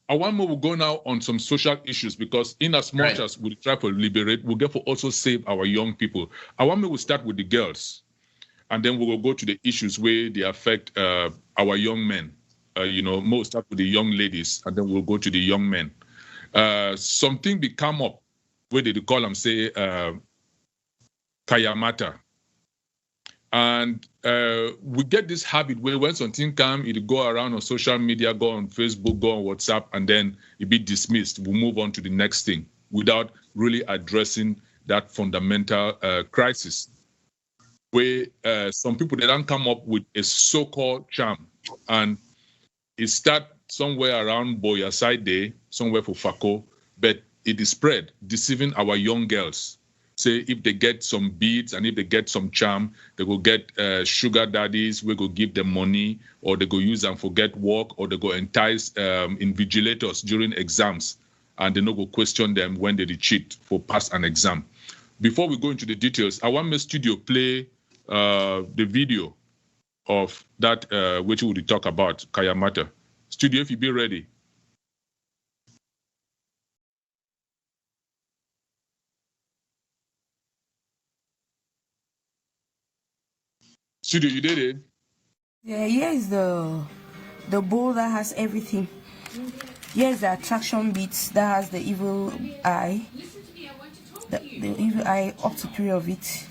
I want more. We'll go now on some social issues because in as much as we try to liberate, we'll get for also save our young people. I want me to start with the girls, and then we will go to the issues where they affect our young men. More start with the young ladies, and then we'll go to the young men. Something they come up where they call them say Kayamata. And we get this habit where when something comes, it go around on social media, go on Facebook, go on WhatsApp, and then it be dismissed. We move on to the next thing without really addressing that fundamental crisis. Where some people, they don't come up with a so-called charm. And it start somewhere around Boya Side Day, somewhere for Fako, but it is spread, deceiving our young girls. Say if they get some beads and if they get some charm, they will get sugar daddies, we go give them money, or they go use them for get work, or they go entice invigilators during exams, and they no go question them when they cheat for pass an exam. Before we go into the details, I want my studio play the video of that which we will talk about, Kayamata. Studio, if you be ready. Studio, you did it? Yeah, here's the bowl that has everything. Here's the attraction beads that has the evil eye. The evil eye up to 3 of it.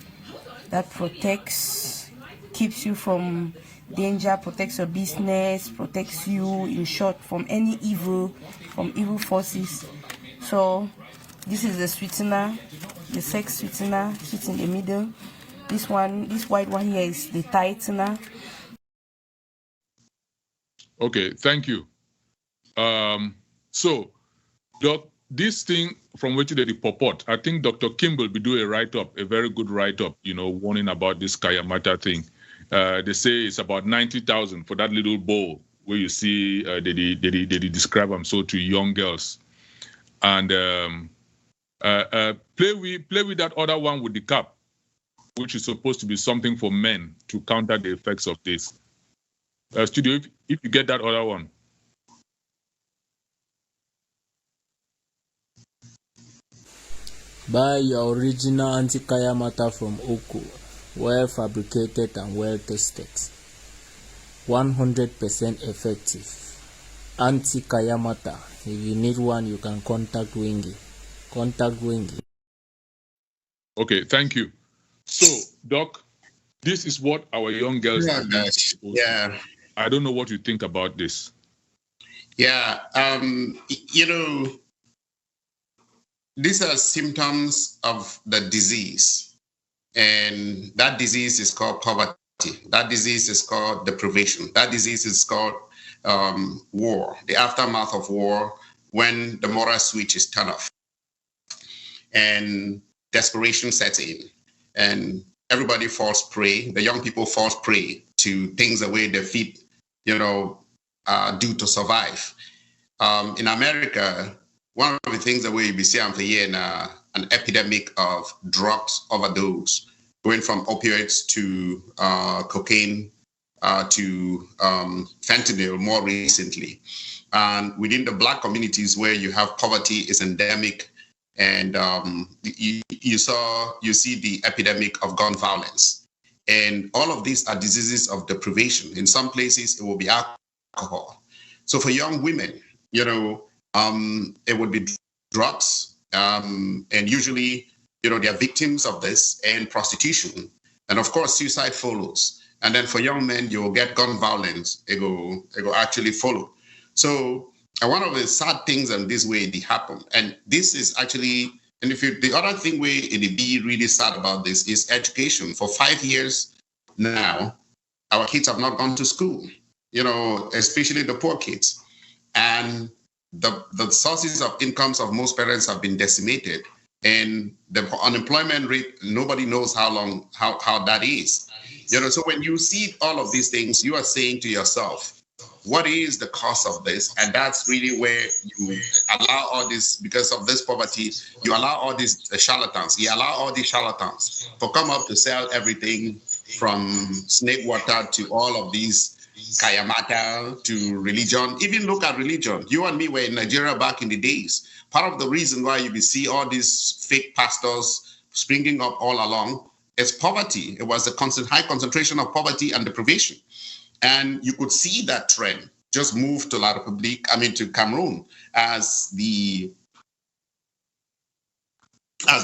That protects, keeps you from danger, protects your business, protects you, in short, from any evil, from evil forces. So this is the sweetener, the sex sweetener, sits in the middle. This one, this white one here is the tightener. Okay, thank you. So, Doc, this thing from which they purport, I think Dr. Kimball will do a write-up, a very good write-up, warning about this Kayamata thing. They say it's about 90,000 for that little bowl where you see they describe them so to young girls. And play with that other one with the cap, which is supposed to be something for men to counter the effects of this. Studio, if you get that other one. Buy your original anti-Kayamata from Oko, well fabricated and well tested. 100% effective. Anti-Kayamata. If you need one, you can contact Wingy. Contact Wingy. Okay, thank you. So, Doc, this is what our young girls do. Yeah. I don't know what you think about this. Yeah. These are symptoms of the disease. And that disease is called poverty. That disease is called deprivation. That disease is called war, the aftermath of war, when the moral switch is turned off and desperation sets in. And everybody falls prey, the young people fall prey to things the way their feet, do to survive. In America, one of the things that we see for here an epidemic of drugs overdose, going from opioids to cocaine to fentanyl more recently. And within the Black communities where you have poverty is endemic, and you see the epidemic of gun violence. And all of these are diseases of deprivation. In some places, it will be alcohol. So for young women, it would be drugs, and usually, they are victims of this, and prostitution. And of course, suicide follows. And then for young men, you will get gun violence. It will actually follow. So one of the sad things in this way they happen. And this is actually, and the other thing where it be really sad about this is education. For 5 years now, our kids have not gone to school, especially the poor kids. And the sources of incomes of most parents have been decimated. And the unemployment rate, nobody knows how that is. So when you see all of these things, you are saying to yourself, what is the cause of this? And that's really where you allow all this, because of this poverty, you allow all these charlatans. You allow all these charlatans to come up to sell everything from snake water to all of these Kayamata to religion. Even look at religion. You and me were in Nigeria back in the days. Part of the reason why you will see all these fake pastors springing up all along is poverty. It was a high concentration of poverty and deprivation. And you could see that trend just move to to Cameroon as the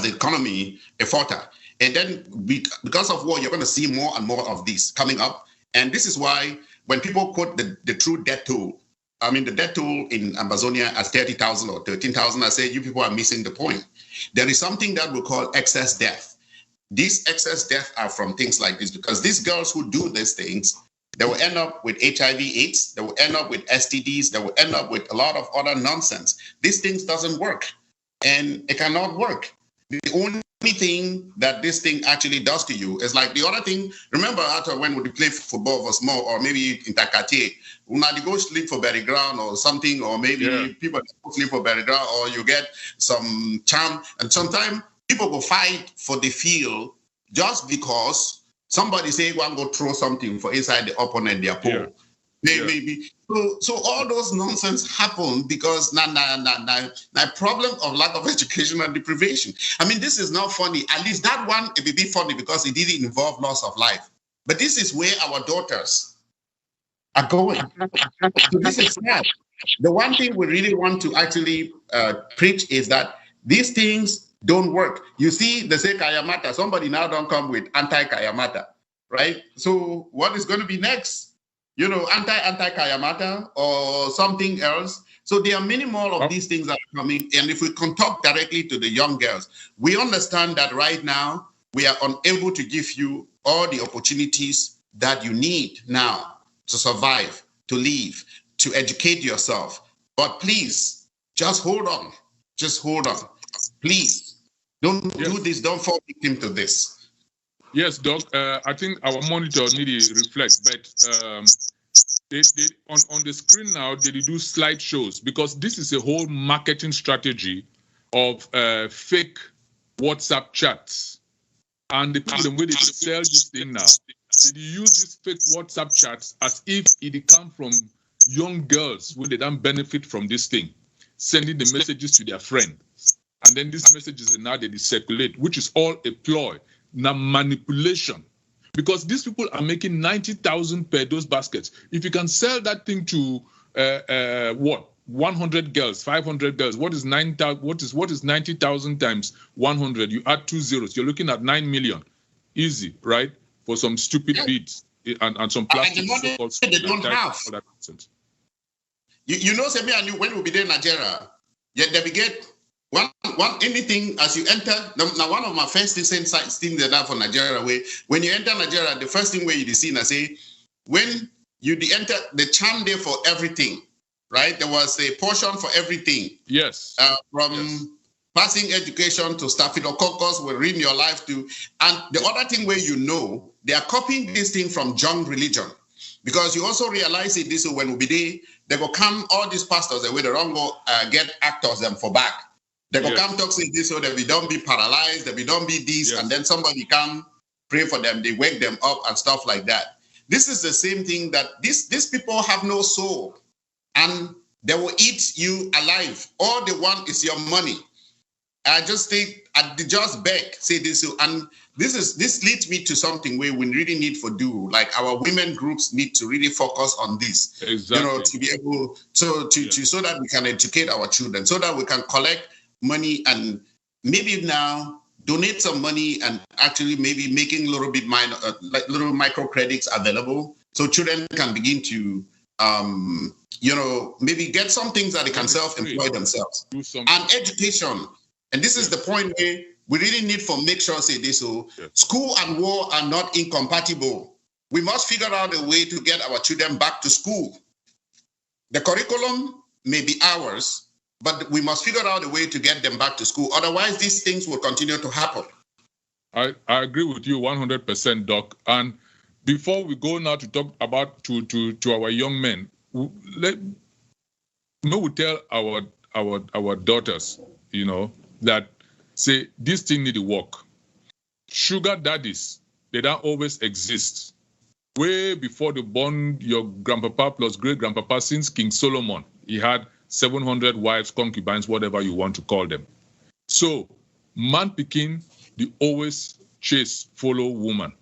economy falter. And then because of war, you're going to see more and more of this coming up. And this is why when people quote the true death toll, the death toll in Amazonia as 30,000 or 13,000, I say you people are missing the point. There is something that we call excess death. These excess deaths are from things like this, because these girls who do these things, they will end up with HIV/AIDS, they will end up with STDs, they will end up with a lot of other nonsense. These things doesn't work, and it cannot work. The only thing that this thing actually does to you is like the other thing. Remember, after when we play football for small, or maybe in Takate, when you go sleep for bury ground or something, or maybe people sleep for bury ground, or you get some charm, and sometimes people go fight for the field just because somebody say one go throw something for inside the opponent their pole. Maybe. So all those nonsense happen because the problem of lack of education and deprivation. This is not funny. At least that one, it will be funny because it didn't involve loss of life. But this is where our daughters are going. So this is sad. The one thing we really want to actually preach is that these things don't work. You see, they say Kayamata. Somebody now don't come with anti-Kayamata, right? So what is going to be next? Anti-Kayamata or something else. So there are many more of these things that are coming. And if we can talk directly to the young girls, we understand that right now we are unable to give you all the opportunities that you need now to survive, to live, to educate yourself. But please, just hold on. Just hold on. Please, don't do this. Don't fall victim to this. Yes, Doc. I think our monitor need to reflect, but they on the screen now they do slideshows, because this is a whole marketing strategy of fake WhatsApp chats, and the way they sell this thing now, they use these fake WhatsApp chats as if it come from young girls who they don't benefit from this thing, sending the messages to their friends, and then these messages now they circulate, which is all a ploy. Now manipulation, because these people are making 90,000 per those baskets. If you can sell that thing to 100 girls, 500 girls, what is 90,000 times 100? You add 2 zeros, you're looking at 9 million, easy, right? For some stupid beats and some plastic. And the money they don't have. You know, Semi and you, when we be there in Nigeria, yet they get. One anything as you enter. Now one of my first things that are for Nigeria, when you enter Nigeria, the first thing where you see, and I say, when you enter the charm there for everything, right? There was a portion for everything. Yes. From passing education to staphylococcus will ruin your life to, and the other thing where they are copying this thing from junk religion, because you also realize it this way when we be there, they will come all these pastors the way they don't go get actors them for back. They will come talk say this so that we don't be paralyzed, that we don't be this, and then somebody come pray for them, they wake them up and stuff like that. This is the same thing that these people have no soul, and they will eat you alive. All they want is your money. I just think I just beg, say this, and this leads me to something where we really need to do, like our women groups need to really focus on this, to be able so that we can educate our children, so that we can collect money and maybe now donate some money and actually maybe making a little bit little micro credits available so children can begin to maybe get some things that they can self-employ themselves. And education. And this is the point where we really need to make sure say this. So school and war are not incompatible. We must figure out a way to get our children back to school. The curriculum may be ours, but we must figure out a way to get them back to school. Otherwise, these things will continue to happen. I agree with you 100%, Doc. And before we go now to talk about to our young men, we tell our daughters, that say this thing need to work. Sugar daddies, they don't always exist. way before the born your grandpapa plus great-grandpapa, since King Solomon. He had 700 wives, concubines, whatever you want to call them. So, man pikin, they always chase, follow woman.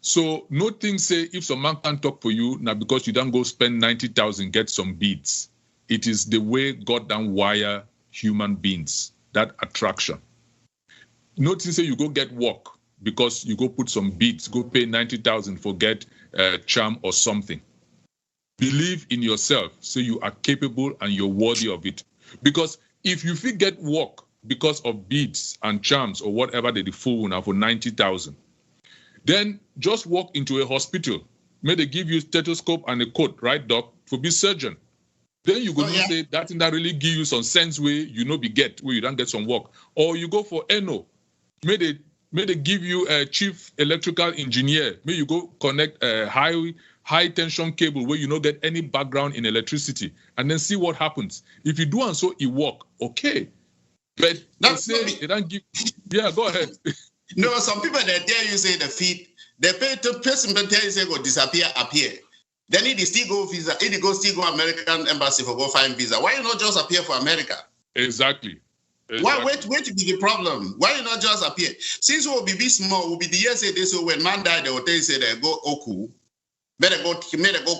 So, no thing say, if some man can't talk for you, now because you don't go spend 90,000, get some beads. It is the way God done wire human beings, that attraction. No thing say you go get work because you go put some beads, go pay 90,000 for get charm or something. Believe in yourself, say you are capable and you're worthy of it. Because if you feel get work because of beads and charms or whatever they fool now for 90,000, then just walk into a hospital. May they give you stethoscope and a coat, right, doc, for be surgeon. Then you go say that thing that really give you some sense way you know be get where you don't get some work. Or you go for Eno. May they give you a chief electrical engineer. May you go connect a high tension cable where you don't get any background in electricity, and then see what happens. If you do and so it work, okay. But they don't give. Yeah, go ahead. No, some people that tell you say the feet, they pay to person but tell you say go disappear, appear. Then it still go visa, it go still go American embassy for go find visa. Why you not just appear for America? Exactly. Why wait to be the problem? Why you not just appear? Since we'll be small, we'll be the year say this. So when man died, they will tell you say they go Oku. Better go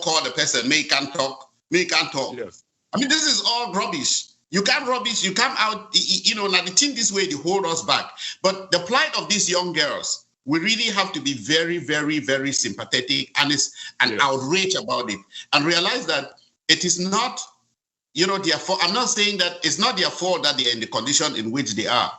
call the person. May can't talk. Yes. I mean, this is all rubbish. You can't rubbish. You come out. You know, now the thing this way they hold us back. But the plight of these young girls, we really have to be very, very, very sympathetic and outraged about it, and realize that it is not, you know, their fault. I'm not saying that it's not their fault that they're in the condition in which they are,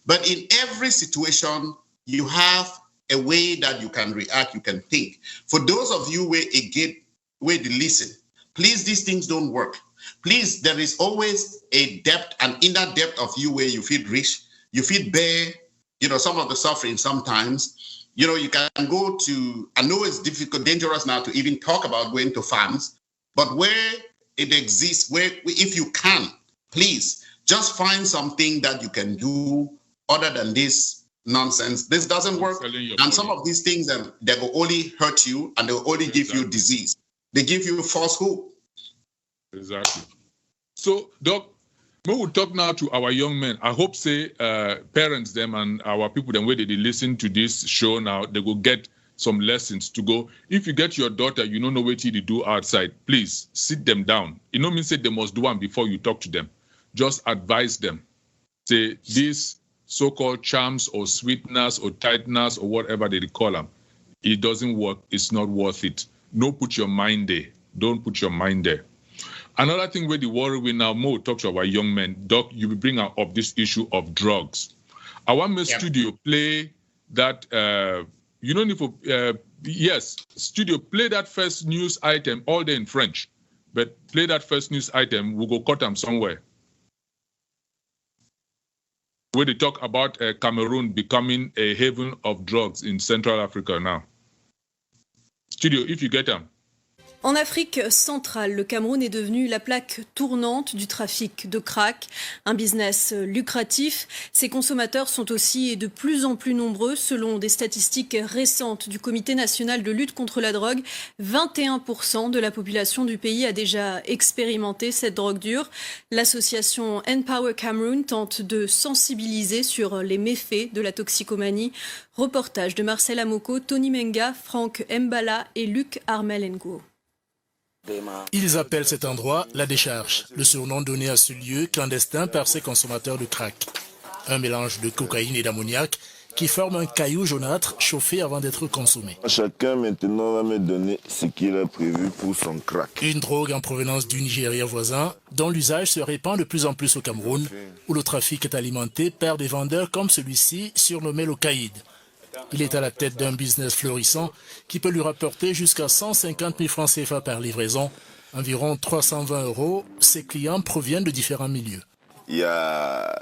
but in every situation, you have a way that you can react, you can think. For those of you where they listen, please, these things don't work. Please, there is always a depth, an inner depth of you where you feel rich, you feel bare, you know, some of the suffering sometimes. You know, you can go to, I know it's difficult, dangerous now to even talk about going to farms, but where it exists, where if you can, please just find something that you can do other than this nonsense. This doesn't work. And some of these things, they will only hurt you and they will only give you disease. They give you false hope. Exactly. So, Doc, we will talk now to our young men. I hope, say, parents them and our people, them where they listen to this show now, they will get some lessons to go. If you get your daughter, you don't know what to do outside, please sit them down. You know, mean say they must do one before you talk to them. Just advise them. Say, these so-called charms or sweeteners or tighteners or whatever they call them, it doesn't work. It's not worth it. No, put your mind there. Don't put your mind there. Another thing where the worry we now more talk to our young men, Doc, you will bring up this issue of drugs. I want my studio play that, you don't need for, yes, studio, play that first news item all day in French, but play that first news item, we'll go cut them somewhere. Where they talk about Cameroon becoming a haven of drugs in Central Africa now. Studio, if you get them. En Afrique centrale, le Cameroun est devenu la plaque tournante du trafic de crack, un business lucratif. Ses consommateurs sont aussi de plus en plus nombreux. Selon des statistiques récentes du Comité national de lutte contre la drogue, 21% de la population du pays a déjà expérimenté cette drogue dure. L'association Empower Cameroun tente de sensibiliser sur les méfaits de la toxicomanie. Reportage de Marcel Amoko, Tony Menga, Franck Mbala et Luc Armelengo. Ils appellent cet endroit la décharge, le surnom donné à ce lieu clandestin par ces consommateurs de crack. Un mélange de cocaïne et d'ammoniac qui forme un caillou jaunâtre chauffé avant d'être consommé. Chacun maintenant va me donner ce qu'il a prévu pour son crack. Une drogue en provenance du Nigeria voisin, dont l'usage se répand de plus en plus au Cameroun, où le trafic est alimenté par des vendeurs comme celui-ci, surnommé le Caïd. Il est à la tête d'un business florissant qui peut lui rapporter jusqu'à 150 000 francs CFA par livraison, environ 320 €. Ses clients proviennent de différents milieux. Il y a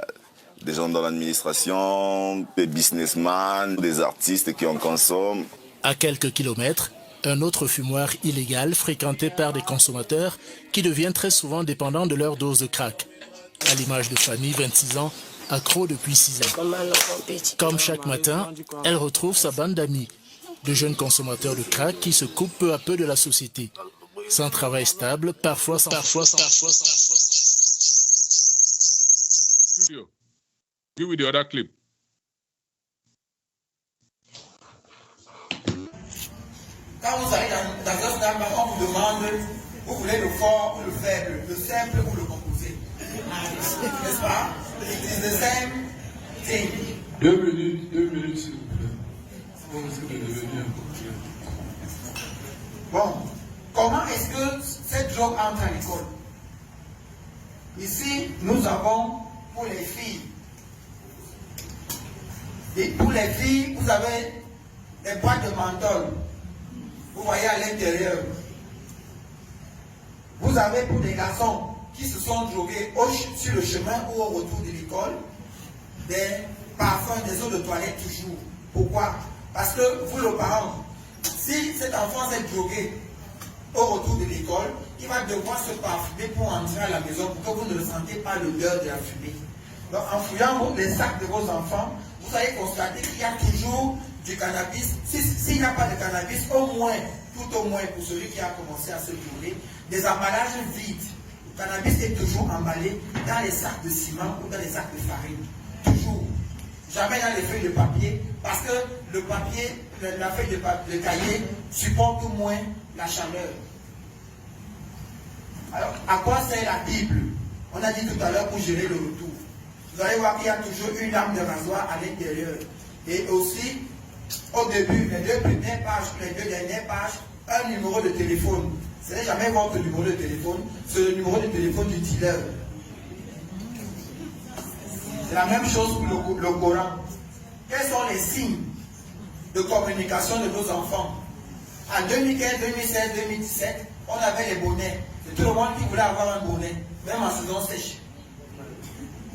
des gens dans l'administration, des businessmen, des artistes qui en consomment. À quelques kilomètres, un autre fumoir illégal fréquenté par des consommateurs qui deviennent très souvent dépendants de leur dose de crack. À l'image de Fanny, 26 ans, accro depuis 6 ans. Comme chaque matin, elle retrouve sa bande d'amis. De jeunes consommateurs de crack qui se coupent peu à peu de la société. Sans travail stable, parfois sans... Studio, give me the other clip. Quand vous allez dans un stand, on vous demande, vous voulez le fort ou le faible, le simple ou le composé. N'est-ce pas? It is the same thing. 2 minutes, s'il vous plaît. Bon, comment est-ce que cette drogue entre à l'école? Ici, nous avons pour les filles. Et pour les filles, vous avez des boîtes de menthol. Vous voyez à l'intérieur. Vous avez pour des garçons qui se sont drogués sur le chemin ou au retour de l'école, des parfums, des eaux de toilette toujours. Pourquoi? Parce que vous, le parent, si cet enfant s'est drogué au retour de l'école, il va devoir se parfumer pour entrer à la maison pour que vous ne le sentez pas l'odeur de la fumée. Donc en fouillant les sacs de vos enfants, vous allez constater qu'il y a toujours du cannabis. S'il n'y a pas de cannabis, tout au moins pour celui qui a commencé à se brûler, des emballages vides. Le cannabis est toujours emballé dans les sacs de ciment ou dans les sacs de farine. Toujours. Jamais dans les feuilles de papier, parce que le papier, la feuille de cahier supporte au moins la chaleur. Alors, à quoi sert la Bible? On a dit tout à l'heure pour gérer le retour. Vous allez voir qu'il y a toujours une lame de rasoir à l'intérieur. Et aussi, au début, les 2 premières pages, les 2 dernières pages, un numéro de téléphone. Ce n'est jamais votre numéro de téléphone, c'est le numéro de téléphone du dealer. C'est la même chose pour le Coran. Quels sont les signes de communication de nos enfants? En 2015, 2016, 2017, on avait les bonnets. C'est tout le monde qui voulait avoir un bonnet, même en saison sèche.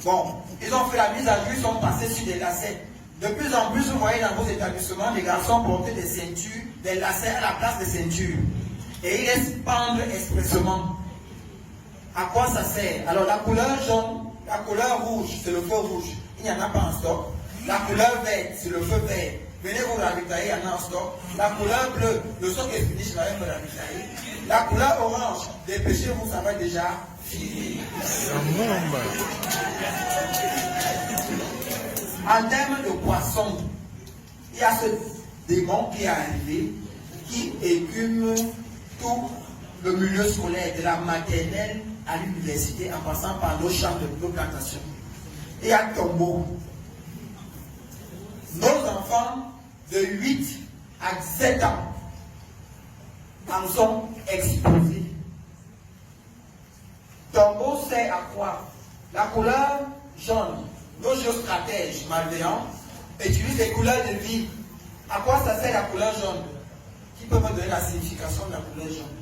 Bon, ils ont fait la mise à jour, ils sont passés sur des lacets. De plus en plus, vous voyez dans vos établissements, les garçons portaient des ceintures, des lacets à la place des ceintures. Et ils laissent pendre expressément. À quoi ça sert? Alors la couleur jaune, la couleur rouge, c'est le feu rouge. Il n'y en a pas en stock. La couleur verte, c'est le feu vert. Venez vous ravitailler, il y en a en stock. La couleur bleue, le stock est fini, je vais me ravitailler. La couleur orange, dépêchez-vous, ça va déjà fini. En termes de poissons, il y a ce démon qui est arrivé, qui écume tout le milieu scolaire, de la maternelle à l'université, en passant par nos champs de nos plantations. Et à Tombeau, nos enfants de 8 à 17 ans en sont exposés. Tombeau sert à quoi? La couleur jaune. Nos géostratèges malveillants utilisent les couleurs de vie. À quoi ça sert la couleur jaune? Qui peut me donner la signification de la couleur jaune?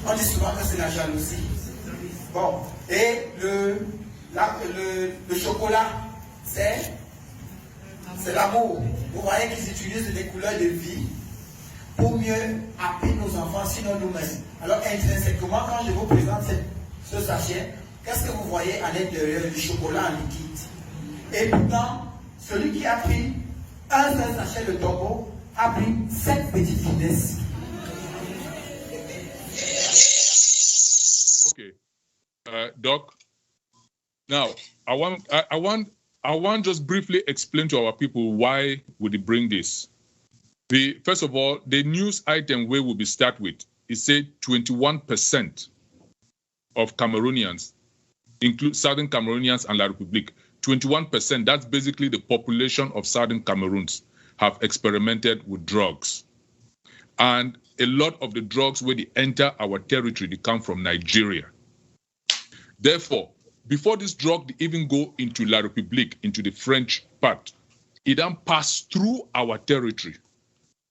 On dit souvent que c'est la jalousie. Bon, et le chocolat, c'est l'amour. Vous voyez qu'ils utilisent des couleurs de vie pour mieux appeler nos enfants, sinon nous-mêmes. Alors intrinsèquement, quand je vous présente ce sachet, qu'est-ce que vous voyez à l'intérieur du chocolat en liquide? Et pourtant, celui qui a pris un seul sachet de Tombeau a pris 7 petites finesses. Okay, Doc. Now, I want just briefly explain to our people why would they bring this. First of all, the news item where we'll be start with, it said 21% of Cameroonians, include Southern Cameroonians and La République. 21%, that's basically the population of Southern Cameroons, have experimented with drugs. And a lot of the drugs, when they enter our territory, they come from Nigeria. Therefore, before this drug even go into La République, into the French part, it then pass through our territory.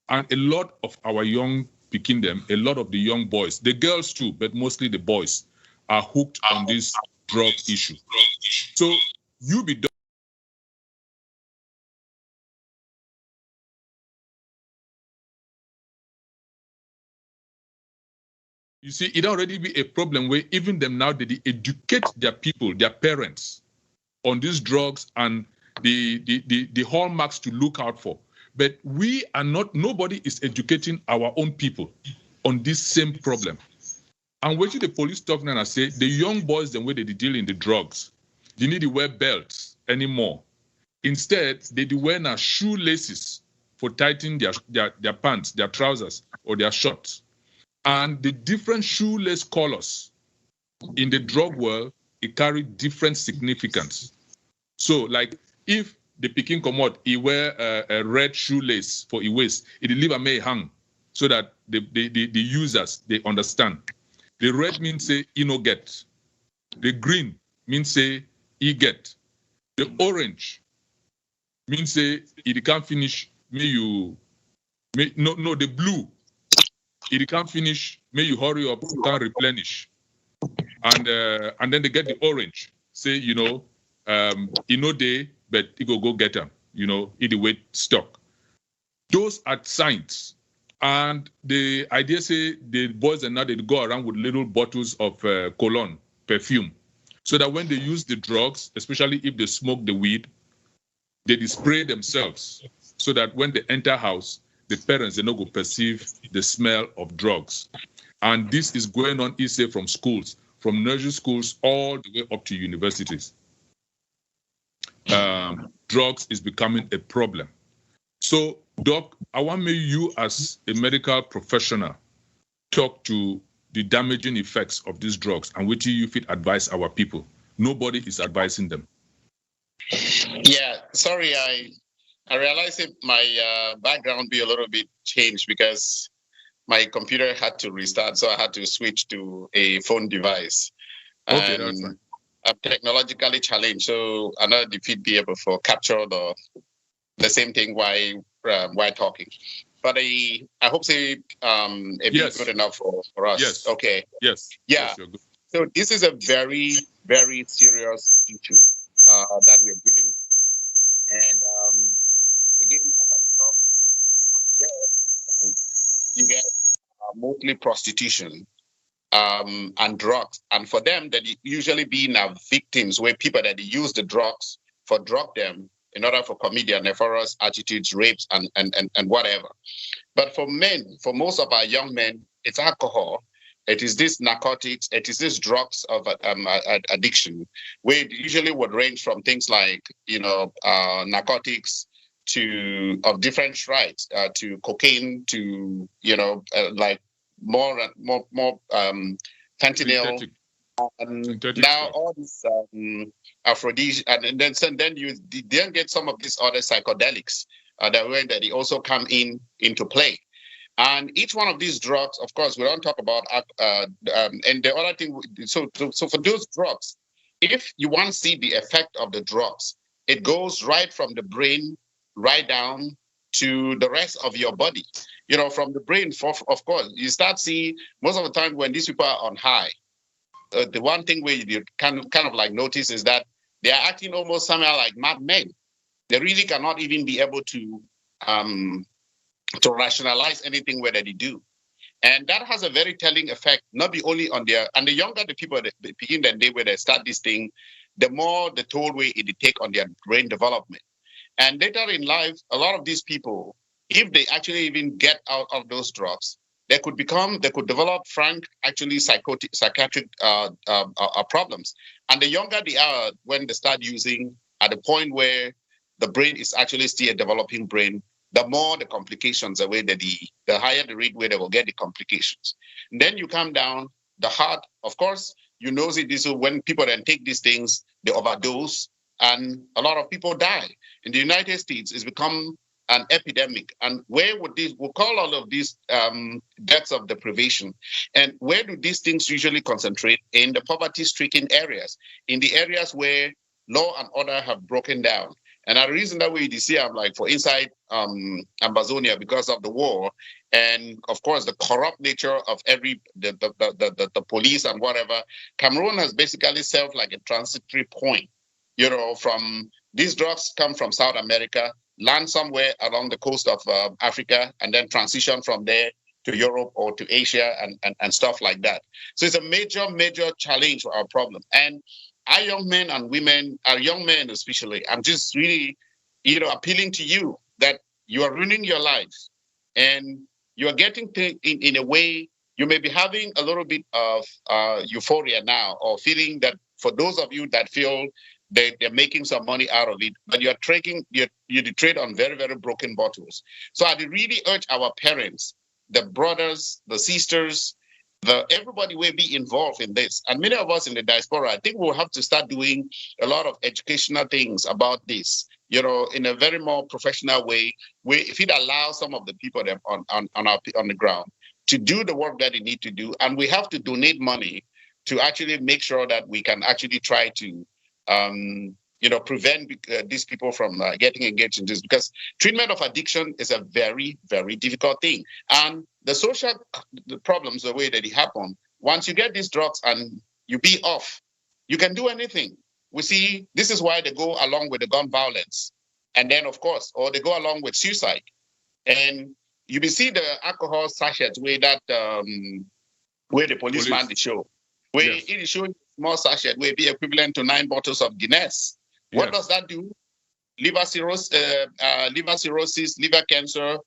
And a lot of our young Pikindem, a lot of the young boys, the girls too, but mostly the boys, are hooked on this drug issue. So you be done. You see, it already be a problem where even them now, they educate their people, their parents, on these drugs, and the hallmarks to look out for. But we are not, nobody is educating our own people on this same problem. And what the police talk now and say, the young boys, the way they deal in the drugs, they need to wear belts anymore. Instead, they wear now shoelaces for tightening their pants, their trousers, or their shorts. And the different shoelace colors in the drug world, it carry different significance. So, like, if the Peking commode, he wear a red shoelace for his waist, it leave a may hang so that the users, they understand. The red means say, he no get. The green means say, he get. The orange means say, it can't finish, the blue, it can't finish, may you hurry up, you can't replenish. And then they get the orange, say, day, but you go get them, either way stock. Those are signs. And the idea say the boys and now they go around with little bottles of cologne, perfume, so that when they use the drugs, especially if they smoke the weed, they spray themselves so that when they enter house, the parents, they no go perceive the smell of drugs. And this is going on, from schools, from nursery schools all the way up to universities. Drugs is becoming a problem. So, Doc, I want you as a medical professional talk to the damaging effects of these drugs and what you fit advise our people. Nobody is advising them. Yeah, sorry, I realized that my background be a little bit changed because my computer had to restart, so I had to switch to a phone device. Okay, that's fine. I'm technologically challenged, so I'm not be able to capture the same thing while talking. But I hope it be good enough for us. Yes. Okay. Yes. Yeah. Yes, you're good. So this is a very, very serious issue that we're dealing with. And again, as I talk, you get mostly prostitution and drugs. And for them, that usually being victims, where people that use the drugs for drug them in order for commit their nefarious attitudes, rapes, and whatever. But for men, for most of our young men, it's alcohol. It is this narcotics. It is this drugs of addiction, where it usually would range from things like narcotics of different stripes, to cocaine, to like more fentanyl. Now all this aphrodisiac, and then you then get some of these other psychedelics that they also come into play. And each one of these drugs, of course, we don't talk about and the other thing. So for those drugs, if you want to see the effect of the drugs, it goes right from the brain right down to the rest of your body. From the brain, of course, you start seeing most of the time when these people are on high. The one thing where you kind of like notice is that they are acting almost somehow like madmen. They really cannot even be able to rationalize anything whether they do. And that has a very telling effect, not be only on and the younger the people that begin that day where they start this thing, the more the toll way it take on their brain development. And later in life, a lot of these people, if they actually even get out of those drugs, they could develop psychiatric problems. And the younger they are when they start using, at the point where the brain is actually still a developing brain, the more the complications are, the higher the rate where they will get the complications. And then you come down, the heart, of course, this when people then take these things, they overdose, and a lot of people die. In the United States, it's become an epidemic. And where would we'll call all of these deaths of deprivation, and where do these things usually concentrate? In the poverty-stricken areas, in the areas where law and order have broken down. And the reason that we see, I'm like, for inside Amazonia, because of the war, and of course the corrupt nature of the police and whatever, Cameroon has basically served like a transitory point. From these drugs come from South America, land somewhere along the coast of Africa, and then transition from there to Europe or to Asia and stuff like that. So it's a major challenge for our problem. And our young men and women, our young men especially, I'm just really, appealing to you that you are ruining your life, and you are getting in a way. You may be having a little bit of euphoria now, or feeling that for those of you that feel they're making some money out of it, but you're trade on very, very broken bottles. So I really urge our parents, the brothers, the sisters, everybody will be involved in this. And many of us in the diaspora, I think we'll have to start doing a lot of educational things about this, in a very more professional way, where if it allows some of the people that on the ground to do the work that they need to do. And we have to donate money to actually make sure that we can actually try to, prevent these people from getting engaged in this, because treatment of addiction is a very, very difficult thing. And the social problems, the way that it happen, once you get these drugs and you be off, you can do anything. We see this is why they go along with the gun violence. And then, of course, or they go along with suicide. And you will see the alcohol sachets where that where the policeman did show. Where it is showing small sachet will be equivalent to 9 bottles of Guinness. What does that do? Liver cirrhosis, liver cancer,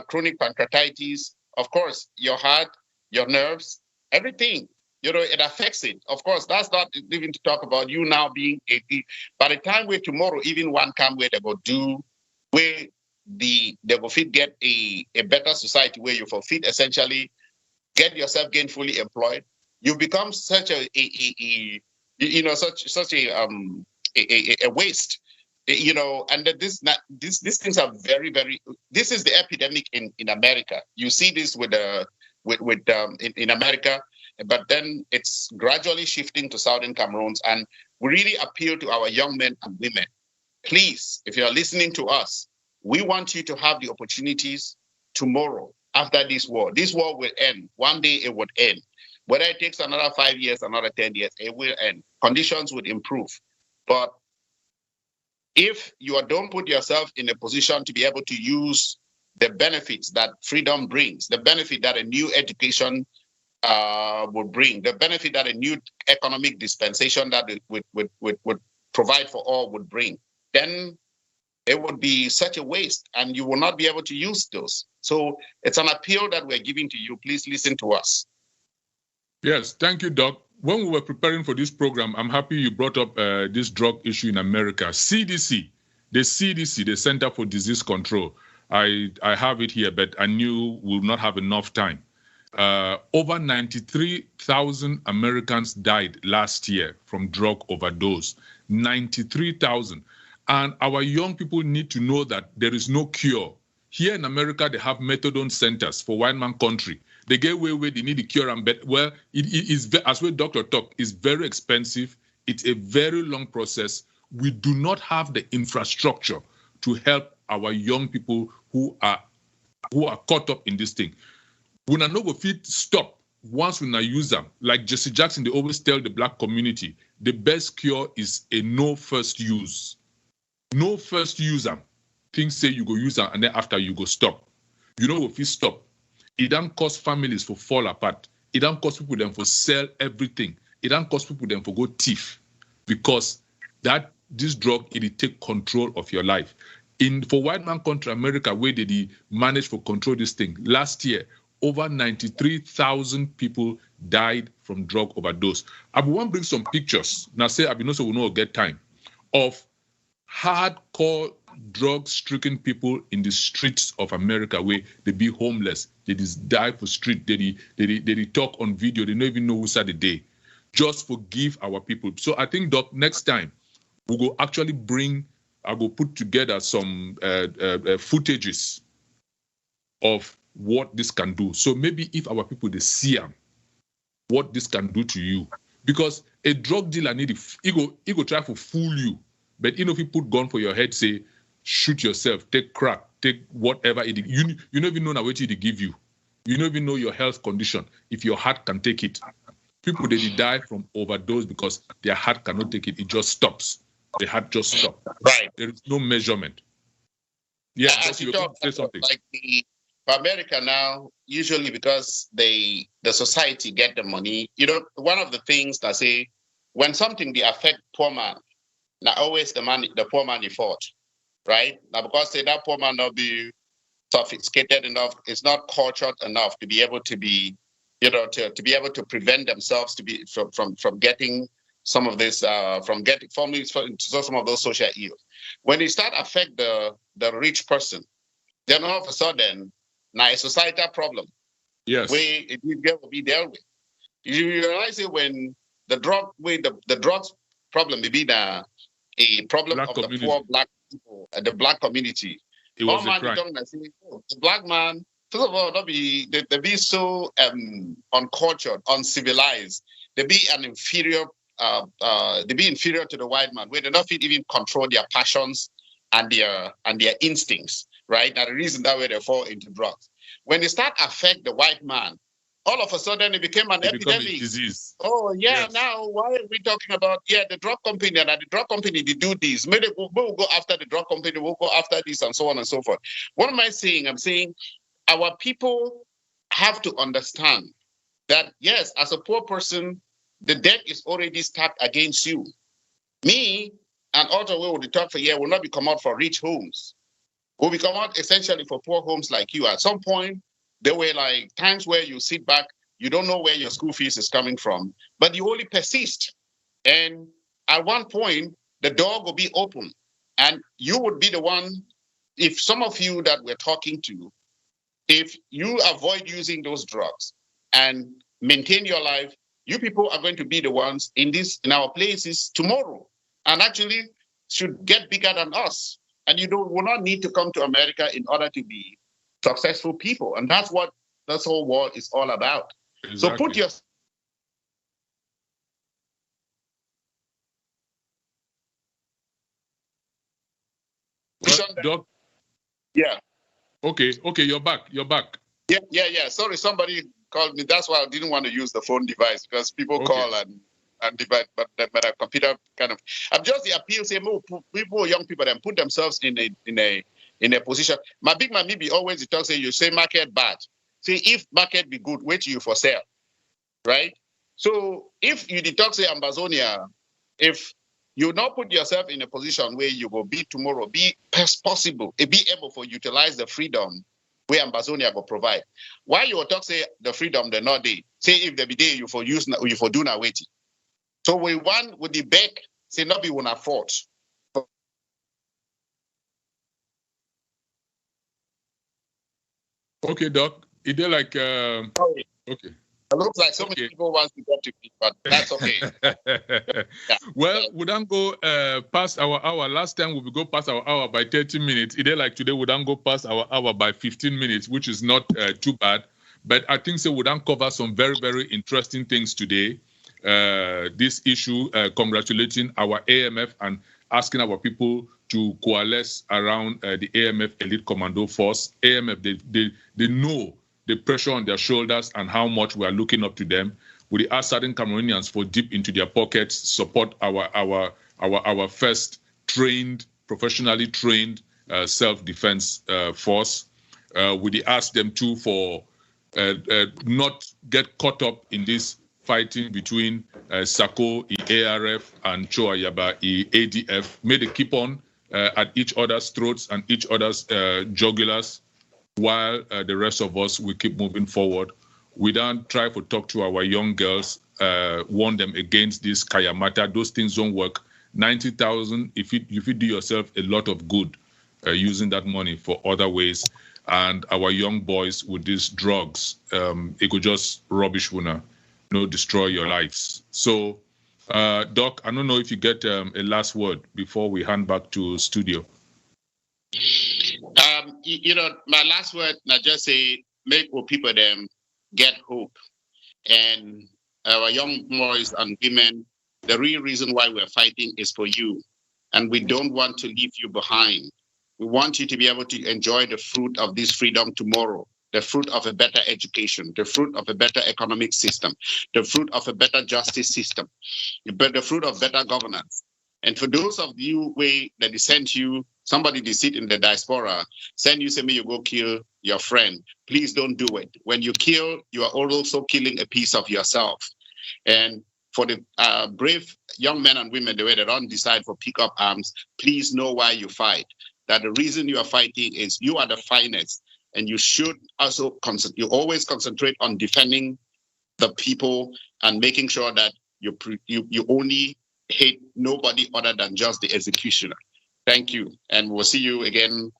chronic pancreatitis, of course, your heart, your nerves, everything. It affects it. Of course, that's not even to talk about you now being 80. By the time where tomorrow, even one come where they go do, where they will fit get a better society where you fulfill essentially get yourself gainfully employed. You become such a waste, and that these things are very, very. This is the epidemic in America. You see this in America, but then it's gradually shifting to Southern Cameroons, and we really appeal to our young men and women. Please, if you are listening to us, we want you to have the opportunities tomorrow after this war. This war will end. One day it would end. Whether it takes another 5 years, another 10 years, it will end. Conditions would improve. But if you don't put yourself in a position to be able to use the benefits that freedom brings, the benefit that a new education will bring, the benefit that a new economic dispensation that it would provide for all would bring, then it would be such a waste and you will not be able to use those. So it's an appeal that we're giving to you. Please listen to us. Yes, thank you, Doc. When we were preparing for this program, I'm happy you brought up this drug issue in America. CDC, the Center for Disease Control. I have it here, but I knew we'll not have enough time. Over 93,000 Americans died last year from drug overdose. 93,000. And our young people need to know that there is no cure. Here in America, they have methadone centers for white man country. They get where they need a cure, and it is, as well, Dr. Talk, is very expensive. It's a very long process. We do not have the infrastructure to help our young people who are caught up in this thing. We not know if it stop once we not use them. Like Jesse Jackson, they always tell the black community, the best cure is a no first use. No first use them. Things say you go use them, and then after you go stop. You know if you stop, it don't cause families to fall apart. It don't cause people them for sell everything. It don't cause people them for go thief, because this drug it take control of your life. For white man country America, where did he manage to control this thing? Last year, over 93,000 people died from drug overdose. I want to bring some pictures. Now say I know so we know get time of hardcore drug-stricken people in the streets of America, where they be homeless, they just die for street, they talk on video, they don't even know who's at the day. Just forgive our people. So I think, Doc, next time we will actually I will put together some footages of what this can do. So maybe if our people they see what this can do to you, because a drug dealer he go try to fool you, but if he put gun for your head, say shoot yourself, take crack, take whatever it is. You don't even know what it give you. You don't even know your health condition, if your heart can take it. People, they die from overdose because their heart cannot take it. It just stops. The heart just stops. Right. There is no measurement. Yeah, you say something. Like for America now, usually because the society get the money, one of the things that say when something they affect poor man, now always the poor man is fault, right? Now because say that poor man not be sophisticated enough, it's not cultured enough to be able to be, to be able to prevent themselves to be from getting some of this, from some of those social ills. When it start affect the rich person, then all of a sudden, now a societal problem. Yes. Where it will be dealt with. You realize it when the drugs problem may be a problem Black of community. the poor black people and the black community. It was a crime. The black man, first of all, they be so uncultured, uncivilized. They be an inferior. They be inferior to the white man, where they don't even control their passions and their instincts. Right now, the reason that way they fall into drugs. When they start affect the white man, all of a sudden it became an epidemic. A disease. Oh yeah, yes. Now why are we talking about the drug company and the drug company they do this? Maybe we'll go after the drug company, we'll go after this and so on and so forth. What am I saying? I'm saying our people have to understand that yes, as a poor person, the debt is already stacked against you. Me and also we will talk for will not be come out for rich homes. Will be come out essentially for poor homes like you. At some point, there were like times where you sit back, you don't know where your school fees is coming from, but you only persist. And at one point, the door will be open. And you would be the one, if some of you that we're talking to, if you avoid using those drugs and maintain your life, you people are going to be the ones in our places tomorrow. And actually should get bigger than us. And you will not need to come to America in order to be successful people. And that's what this whole world is all about. Exactly. So put your... Doc? Yeah. Okay, you're back. Yeah. Sorry, somebody called me. That's why I didn't want to use the phone device, because people call and divide, but a computer kind of. I'm just the appeal say more people, young people, then put themselves in a position. My big man maybe always talk say you say market bad. Say if market be good, wait till you for sale, right? So if you talk say Amazonia, if you not put yourself in a position where you will be tomorrow, be possible, be able to utilize the freedom where Amazonia will provide. Why you talk say the freedom they're not there? Say if they be there, you for use you for do now waiting. So we want with the back, say not be one afford. Okay, Doc. Is there like okay. It looks like so many people want to get to me, but that's okay. Yeah. Well, we don't go past our hour. Last time we go past our hour by 30 minutes. Is there like today we don't go past our hour by 15 minutes, which is not too bad. But I think so we don't cover some very, very interesting things today. This issue, congratulating our AMF and asking our people to coalesce around the AMF Elite Commando Force. AMF, they know the pressure on their shoulders and how much we are looking up to them. We ask Southern Cameroonians for deep into their pockets, support our first trained, professionally trained self-defense force. We ask them too for not get caught up in this fighting between SACO, ARF, and Choayaba, ADF. May they keep on at each other's throats and each other's jugulars, while the rest of us will keep moving forward. We don't try to talk to our young girls, warn them against this Kayamata. Those things don't work. 90,000, if you do yourself a lot of good using that money for other ways. And our young boys with these drugs, it could just rubbish, destroy your lives. So, Doc, I don't know if you get a last word before we hand back to studio. My last word, I just say, make people them get hope. And our young boys and women, the real reason why we're fighting is for you. And we don't want to leave you behind. We want you to be able to enjoy the fruit of this freedom tomorrow, the fruit of a better education, the fruit of a better economic system, the fruit of a better justice system, the fruit of better governance. And for those of you that they sent you, somebody they sit in the diaspora, send you, say me you go kill your friend. Please don't do it. When you kill, you are also killing a piece of yourself. And for the brave young men and women, the way they don't decide for pick up arms, please know why you fight. That the reason you are fighting is you are the finest, and you should also you always concentrate on defending the people and making sure that you only hate nobody other than just the executioner. Thank you, and we'll see you again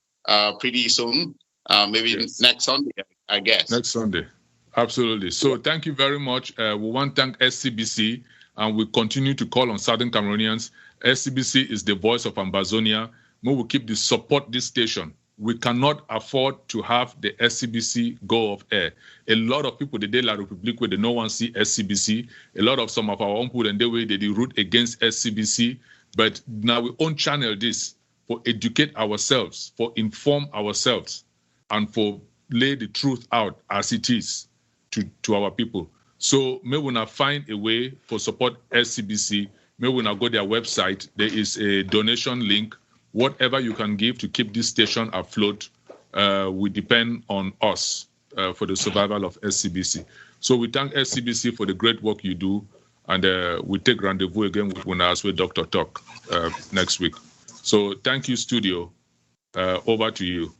pretty soon. Maybe next Sunday, I guess. Next Sunday, absolutely. So thank you very much. We want to thank SCBC, and we continue to call on Southern Cameroonians. SCBC is the voice of Ambazonia. We will keep support this station. We cannot afford to have the SCBC go off air. A lot of people, the day La République, where they no one see SCBC. A lot of some of our own people, and they way they root against SCBC. But now we own channel this for educate ourselves, for inform ourselves, and for lay the truth out as it is to our people. So may we now find a way for support SCBC. May we now go to their website. There is a donation link. Whatever you can give to keep this station afloat will depend on us for the survival of SCBC. So we thank SCBC for the great work you do, and we take rendezvous again with Dr. Talk next week. So thank you, studio. Over to you.